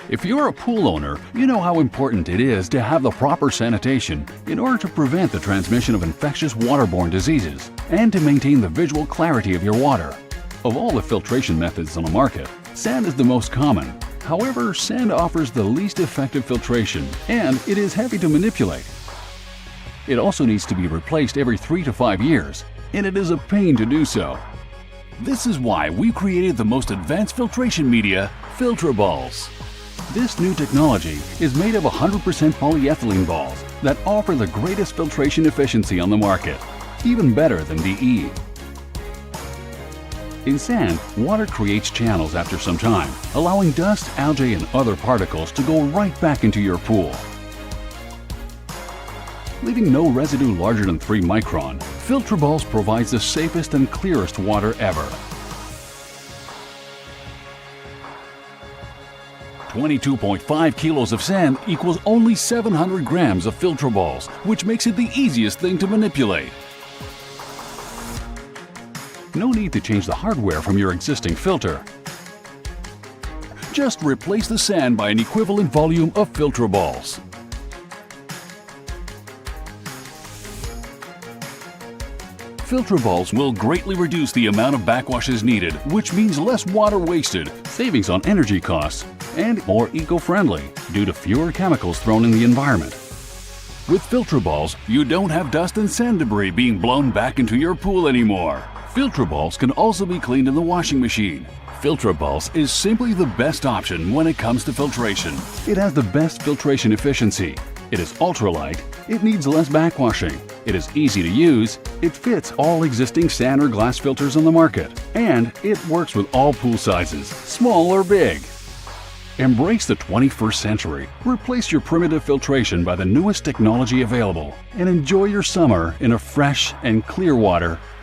If you're a pool owner, you know how important it is to have the proper sanitation in order to prevent the transmission of infectious waterborne diseases and to maintain the visual clarity of your water. Of all the filtration methods on the market, sand is the most common. However, sand offers the least effective filtration and it is heavy to manipulate. It also needs to be replaced every 3 to 5 years, and it is a pain to do so. This is why we created the most advanced filtration media, Filtrables. This new technology is made of 100% polyethylene balls that offer the greatest filtration efficiency on the market, even better than DE. In sand, water creates channels after some time, allowing dust, algae, and other particles to go right back into your pool. Leaving no residue larger than 3 micron, Filtrables provides the safest and clearest water ever. 22.5 kilos of sand equals only 700 grams of Filtrables, which makes it the easiest thing to manipulate. No need to change the hardware from your existing filter. Just replace the sand by an equivalent volume of Filtrables. Filtrables will greatly reduce the amount of backwashes needed, which means less water wasted, savings on energy costs, and more eco-friendly due to fewer chemicals thrown in the environment. With Filtrables, you don't have dust and sand debris being blown back into your pool anymore. Filtrables can also be cleaned in the washing machine. Filtrables is simply the best option when it comes to filtration. It has the best filtration efficiency. It is ultralight. It needs less backwashing. It is easy to use. It fits all existing sand or glass filters on the market. And it works with all pool sizes, small or big. Embrace the 21st century. Replace your primitive filtration by the newest technology available and enjoy your summer in a fresh and clear water